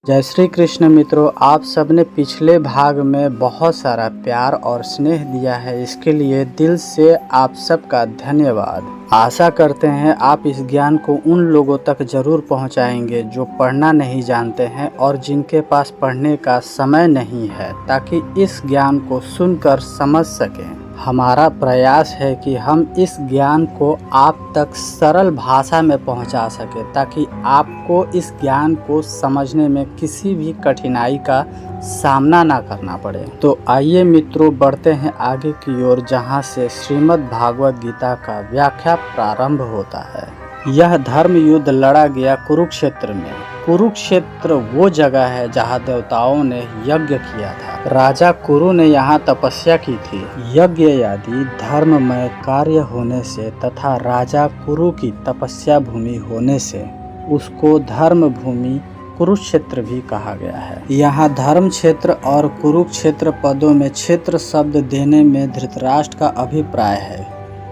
जय श्री कृष्ण मित्रों, आप सबने पिछले भाग में बहुत सारा प्यार और स्नेह दिया है। इसके लिए दिल से आप सबका धन्यवाद। आशा करते हैं आप इस ज्ञान को उन लोगों तक जरूर पहुंचाएंगे जो पढ़ना नहीं जानते हैं और जिनके पास पढ़ने का समय नहीं है, ताकि इस ज्ञान को सुनकर समझ सकें। हमारा प्रयास है कि हम इस ज्ञान को आप तक सरल भाषा में पहुंचा सके, ताकि आपको इस ज्ञान को समझने में किसी भी कठिनाई का सामना ना करना पड़े। तो आइए मित्रों, बढ़ते हैं आगे की ओर, जहां से श्रीमद् भागवत गीता का व्याख्या प्रारंभ होता है। यह धर्म युद्ध लड़ा गया कुरुक्षेत्र में। कुरुक्षेत्र वो जगह है जहाँ देवताओं ने यज्ञ किया था। राजा कुरु ने यहाँ तपस्या की थी। यज्ञ आदि धर्ममय कार्य होने से तथा राजा कुरु की तपस्या भूमि होने से उसको धर्म भूमि कुरुक्षेत्र भी कहा गया है। यहाँ धर्म क्षेत्र और कुरुक्षेत्र पदों में क्षेत्र शब्द देने में धृतराष्ट्र का अभिप्राय है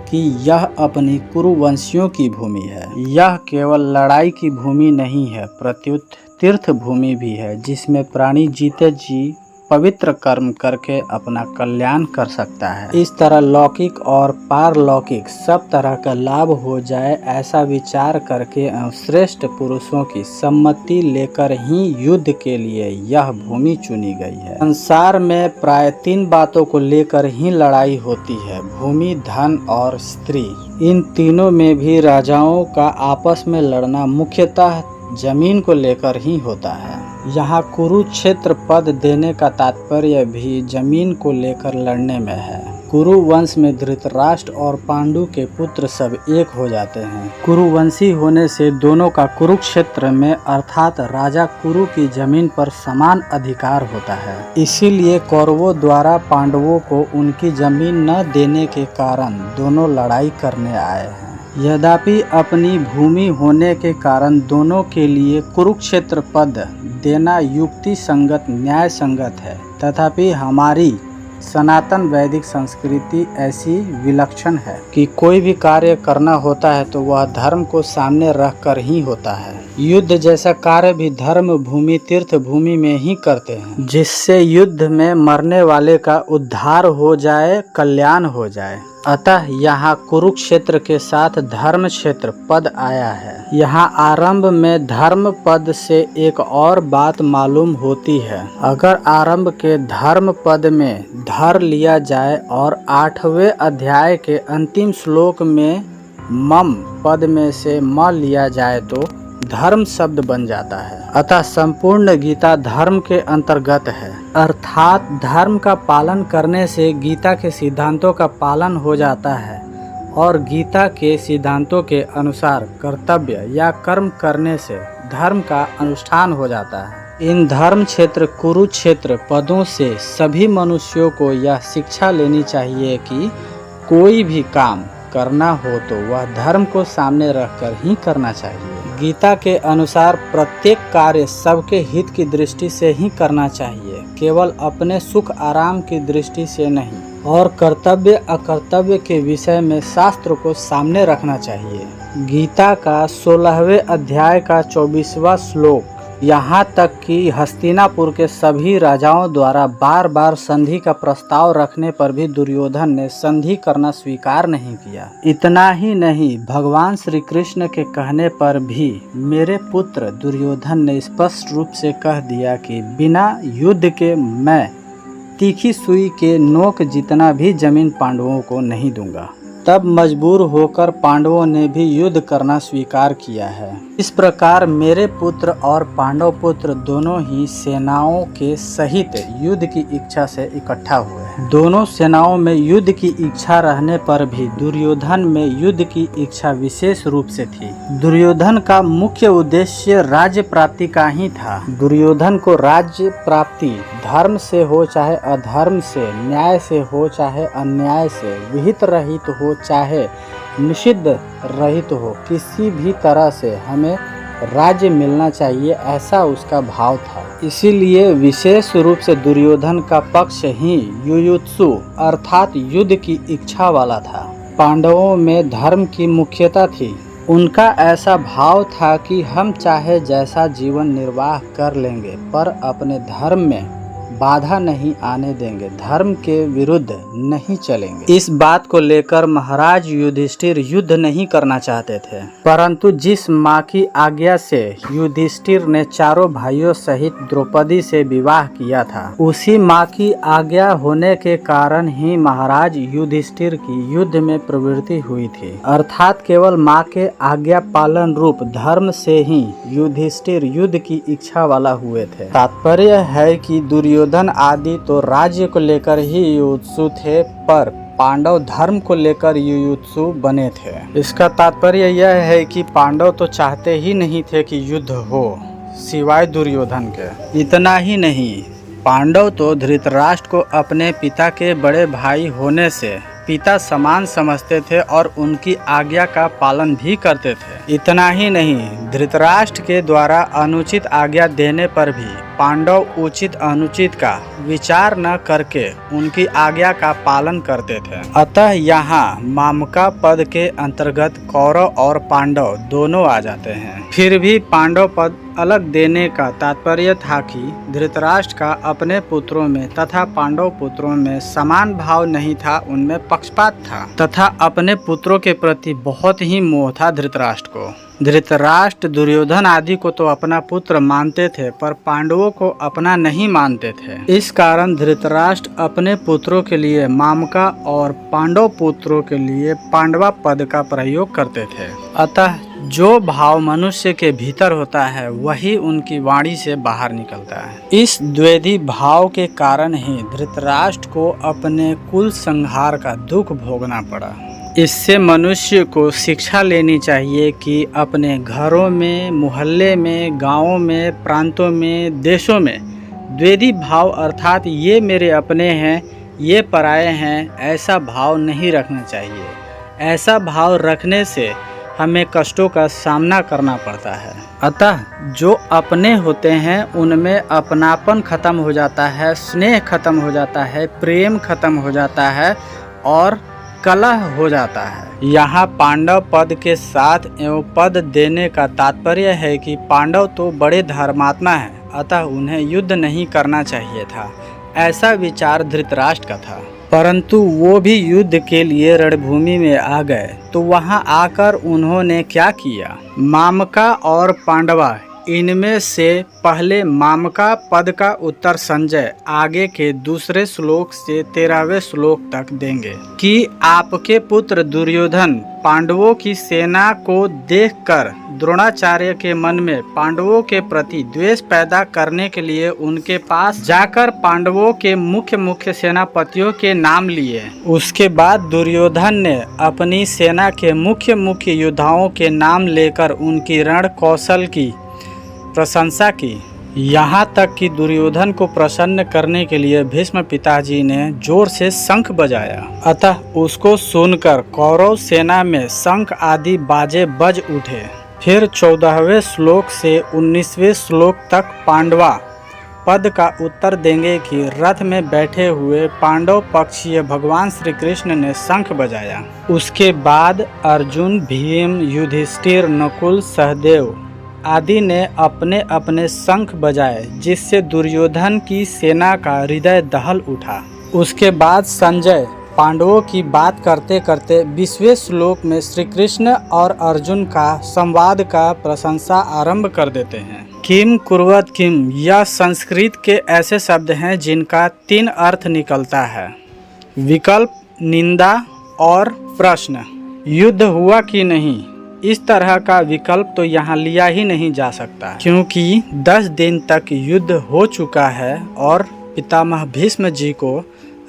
कि यह अपनी कुरुवंशियों की भूमि है। यह केवल लड़ाई की भूमि नहीं है, प्रत्युत तीर्थ भूमि भी है, जिसमें प्राणी जीते जी पवित्र कर्म करके अपना कल्याण कर सकता है। इस तरह लौकिक और पारलौकिक सब तरह का लाभ हो जाए, ऐसा विचार करके श्रेष्ठ पुरुषों की सम्मति लेकर ही युद्ध के लिए यह भूमि चुनी गई है। संसार में प्राय 3 बातों को लेकर ही लड़ाई होती है: भूमि, धन और स्त्री। इन तीनों में भी राजाओं का आपस में लड़ना मुख्यतः जमीन को लेकर ही होता है। यहाँ कुरुक्षेत्र पद देने का तात्पर्य भी जमीन को लेकर लड़ने में है। कुरु वंश में धृतराष्ट्र और पांडु के पुत्र सब एक हो जाते हैं। कुरुवंशी होने से दोनों का कुरुक्षेत्र में अर्थात राजा कुरु की जमीन पर समान अधिकार होता है। इसीलिए कौरवों द्वारा पांडवों को उनकी जमीन न देने के कारण दोनों लड़ाई करने आए हैं। यद्यपि अपनी भूमि होने के कारण दोनों के लिए कुरुक्षेत्र पद देना युक्ति संगत, न्याय संगत है, तथापि हमारी सनातन वैदिक संस्कृति ऐसी विलक्षण है कि कोई भी कार्य करना होता है तो वह धर्म को सामने रखकर ही होता है। युद्ध जैसा कार्य भी धर्म भूमि, तीर्थ भूमि में ही करते हैं, जिससे युद्ध में मरने वाले का उद्धार हो जाए, कल्याण हो जाए। अतः यहाँ कुरुक्षेत्र के साथ धर्म क्षेत्र पद आया है। यहाँ आरंभ में धर्म पद से एक और बात मालूम होती है। अगर आरंभ के धर्म पद में धर लिया जाए और 8वें अध्याय के अंतिम श्लोक में मम पद में से म लिया जाए तो धर्म शब्द बन जाता है। अतः संपूर्ण गीता धर्म के अंतर्गत है, अर्थात धर्म का पालन करने से गीता के सिद्धांतों का पालन हो जाता है और गीता के सिद्धांतों के अनुसार कर्तव्य या कर्म करने से धर्म का अनुष्ठान हो जाता है। इन धर्म क्षेत्र कुरुक्षेत्र पदों से सभी मनुष्यों को यह शिक्षा लेनी चाहिए कि कोई भी काम करना हो तो वह धर्म को सामने रखकर ही करना चाहिए। गीता के अनुसार प्रत्येक कार्य सबके हित की दृष्टि से ही करना चाहिए, केवल अपने सुख आराम की दृष्टि से नहीं, और कर्तव्य अकर्तव्य के विषय में शास्त्र को सामने रखना चाहिए। गीता का 16वें अध्याय का 24वां श्लोक यहाँ तक कि हस्तिनापुर के सभी राजाओं द्वारा बार बार संधि का प्रस्ताव रखने पर भी दुर्योधन ने संधि करना स्वीकार नहीं किया। इतना ही नहीं, भगवान श्री कृष्ण के कहने पर भी मेरे पुत्र दुर्योधन ने स्पष्ट रूप से कह दिया कि बिना युद्ध के मैं तीखी सुई के नोक जितना भी जमीन पांडवों को नहीं दूंगा। तब मजबूर होकर पांडवों ने भी युद्ध करना स्वीकार किया है। इस प्रकार मेरे पुत्र और पांडव पुत्र दोनों ही सेनाओं के सहित युद्ध की इच्छा से इकट्ठा हुए। दोनों सेनाओं में युद्ध की इच्छा रहने पर भी दुर्योधन में युद्ध की इच्छा विशेष रूप से थी। दुर्योधन का मुख्य उद्देश्य राज्य प्राप्ति का ही था। दुर्योधन को राज्य प्राप्ति धर्म से हो चाहे अधर्म से, न्याय से हो चाहे अन्याय से, विहित रहित हो चाहे निषिद्ध रहित हो, किसी भी तरह से हमें राज्य मिलना चाहिए, ऐसा उसका भाव था। इसीलिए विशेष रूप से दुर्योधन का पक्ष ही युयुत्सु अर्थात युद्ध की इच्छा वाला था। पांडवों में धर्म की मुख्यता थी, उनका ऐसा भाव था कि हम चाहे जैसा जीवन निर्वाह कर लेंगे पर अपने धर्म में बाधा नहीं आने देंगे, धर्म के विरुद्ध नहीं चलेंगे। इस बात को लेकर महाराज युधिष्ठिर युद्ध नहीं करना चाहते थे, परंतु जिस माँ की आज्ञा से युधिष्ठिर ने चारों भाइयों सहित द्रौपदी से विवाह किया था, उसी माँ की आज्ञा होने के कारण ही महाराज युधिष्ठिर की युद्ध में प्रवृत्ति हुई थी। अर्थात केवल माँ के आज्ञा पालन रूप धर्म से ही युधिष्ठिर युद्ध की इच्छा वाला हुए थे। तात्पर्य है कि दुर्योधन आदि तो राज्य को लेकर ही युयुत्सु थे, पर पांडव धर्म को लेकर युयुत्सु बने थे। इसका तात्पर्य यह है कि पांडव तो चाहते ही नहीं थे कि युद्ध हो, सिवाय दुर्योधन के। इतना ही नहीं, पांडव तो धृतराष्ट्र को अपने पिता के बड़े भाई होने से पिता समान समझते थे और उनकी आज्ञा का पालन भी करते थे। इतना ही नहीं, धृतराष्ट्र के द्वारा अनुचित आज्ञा देने पर भी पांडव उचित अनुचित का विचार न करके उनकी आज्ञा का पालन करते थे। अतः यहाँ मामका पद के अंतर्गत कौरव और पांडव दोनों आ जाते हैं। फिर भी पांडव पद अलग देने का तात्पर्य था कि धृतराष्ट्र का अपने पुत्रों में तथा पांडव पुत्रों में समान भाव नहीं था, उनमें पक्षपात था तथा अपने पुत्रों के प्रति बहुत ही मोह था धृतराष्ट्र को। धृतराष्ट्र दुर्योधन आदि को तो अपना पुत्र मानते थे, पर पांडवों को अपना नहीं मानते थे। इस कारण धृतराष्ट्र अपने पुत्रों के लिए मामका और पांडव पुत्रों के लिए पांडवा पद का प्रयोग करते थे। अतः जो भाव मनुष्य के भीतर होता है वही उनकी वाणी से बाहर निकलता है। इस द्वैधी भाव के कारण ही धृतराष्ट्र को अपने कुल संहार का दुख भोगना पड़ा। इससे मनुष्य को शिक्षा लेनी चाहिए कि अपने घरों में, मोहल्ले में, गांवों में, प्रांतों में, देशों में द्वैधी भाव अर्थात ये मेरे अपने हैं, ये पराये हैं, ऐसा भाव नहीं रखना चाहिए। ऐसा भाव रखने से हमें कष्टों का सामना करना पड़ता है। अतः जो अपने होते हैं उनमें अपनापन खत्म हो जाता है, स्नेह खत्म हो जाता है, प्रेम खत्म हो जाता है और कलह हो जाता है। यहाँ पांडव पद के साथ एवं पद देने का तात्पर्य है कि पांडव तो बड़े धर्मात्मा हैं, अतः उन्हें युद्ध नहीं करना चाहिए था, ऐसा विचार धृतराष्ट्र का था। परंतु वो भी युद्ध के लिए रणभूमि में आ गए तो वहां आकर उन्होंने क्या किया? मामका और पांडवा, इनमें से पहले मामका पद का उत्तर संजय आगे के दूसरे श्लोक से 13वें श्लोक तक देंगे कि आपके पुत्र दुर्योधन पांडवों की सेना को देखकर द्रोणाचार्य के मन में पांडवों के प्रति द्वेष पैदा करने के लिए उनके पास जाकर पांडवों के मुख्य सेनापतियों के नाम लिए। उसके बाद दुर्योधन ने अपनी सेना के मुख्य योद्धाओं के नाम लेकर उनकी रण कौशल की प्रशंसा की। यहाँ तक कि दुर्योधन को प्रसन्न करने के लिए भीष्म पिताजी ने जोर से शंख बजाया। अतः उसको सुनकर कौरव सेना में शंख आदि बाजे बज उठे। फिर 14वें श्लोक से 19वें श्लोक तक पांडवा पद का उत्तर देंगे कि रथ में बैठे हुए पांडव पक्षीय भगवान श्री कृष्ण ने शंख बजाया। उसके बाद अर्जुन, भीम, युधिष्ठिर, नकुल, सहदेव आदि ने अपने अपने शंख बजाए, जिससे दुर्योधन की सेना का हृदय दहल उठा। उसके बाद संजय पांडवों की बात करते करते 20वें श्लोक में श्री कृष्ण और अर्जुन का संवाद का प्रशंसा आरंभ कर देते हैं। किम कुर्वत किम, यह संस्कृत के ऐसे शब्द हैं जिनका 3 अर्थ निकलता है: विकल्प, निंदा और प्रश्न। युद्ध हुआ कि नहीं, इस तरह का विकल्प तो यहाँ लिया ही नहीं जा सकता, क्योंकि 10 दिन तक युद्ध हो चुका है और पितामह भीष्म जी को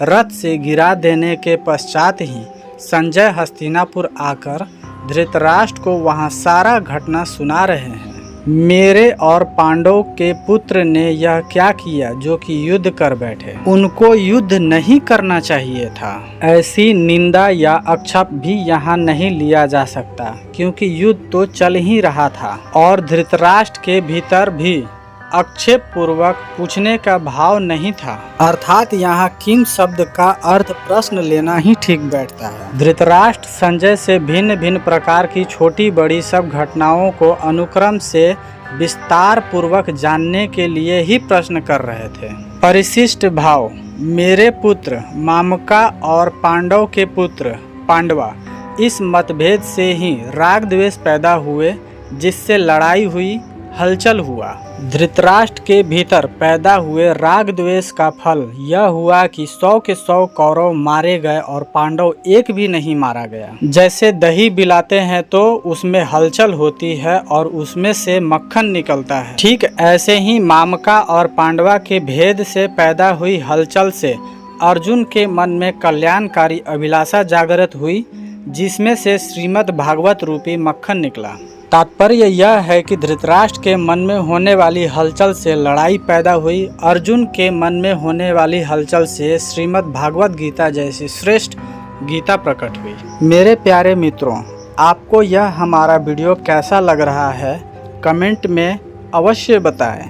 रथ से गिरा देने के पश्चात ही संजय हस्तिनापुर आकर धृतराष्ट्र को वहाँ सारा घटना सुना रहे हैं। मेरे और पांडव के पुत्र ने यह क्या किया जो कि युद्ध कर बैठे? उनको युद्ध नहीं करना चाहिए था। ऐसी निंदा या आक्षेप भी यहाँ नहीं लिया जा सकता, क्योंकि युद्ध तो चल ही रहा था और धृतराष्ट्र के भीतर भी आक्षेप पूर्वक पूछने का भाव नहीं था, अर्थात यहाँ किम शब्द का अर्थ प्रश्न लेना ही ठीक बैठता है। धृतराष्ट्र संजय से भिन्न भिन्न प्रकार की छोटी बड़ी सब घटनाओं को अनुक्रम से विस्तार पूर्वक जानने के लिए ही प्रश्न कर रहे थे। परिशिष्ट भाव, मेरे पुत्र मामका और पांडव के पुत्र पांडवा, इस मतभेद से ही राग द्वेष पैदा हुए, जिससे लड़ाई हुई, हलचल हुआ। धृतराष्ट्र के भीतर पैदा हुए राग द्वेष का फल यह हुआ कि 100 के 100 कौरव मारे गए और पांडव एक भी नहीं मारा गया। जैसे दही बिलाते हैं तो उसमें हलचल होती है और उसमें से मक्खन निकलता है, ठीक ऐसे ही मामका और पांडवा के भेद से पैदा हुई हलचल से अर्जुन के मन में कल्याणकारी अभिलाषा जागृत हुई, जिसमें से श्रीमद् भागवत रूपी मक्खन निकला। तात्पर्य यह है कि धृतराष्ट्र के मन में होने वाली हलचल से लड़ाई पैदा हुई, अर्जुन के मन में होने वाली हलचल से श्रीमद् भागवत गीता जैसी श्रेष्ठ गीता प्रकट हुई। मेरे प्यारे मित्रों, आपको यह हमारा वीडियो कैसा लग रहा है कमेंट में अवश्य बताएं।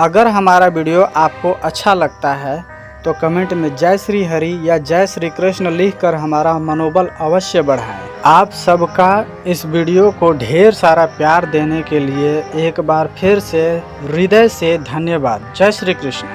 अगर हमारा वीडियो आपको अच्छा लगता है तो कमेंट में जय श्री हरि या जय श्री कृष्ण लिखकर हमारा मनोबल अवश्य बढ़ाएं। आप सबका इस वीडियो को ढेर सारा प्यार देने के लिए एक बार फिर से हृदय से धन्यवाद। जय श्री कृष्ण।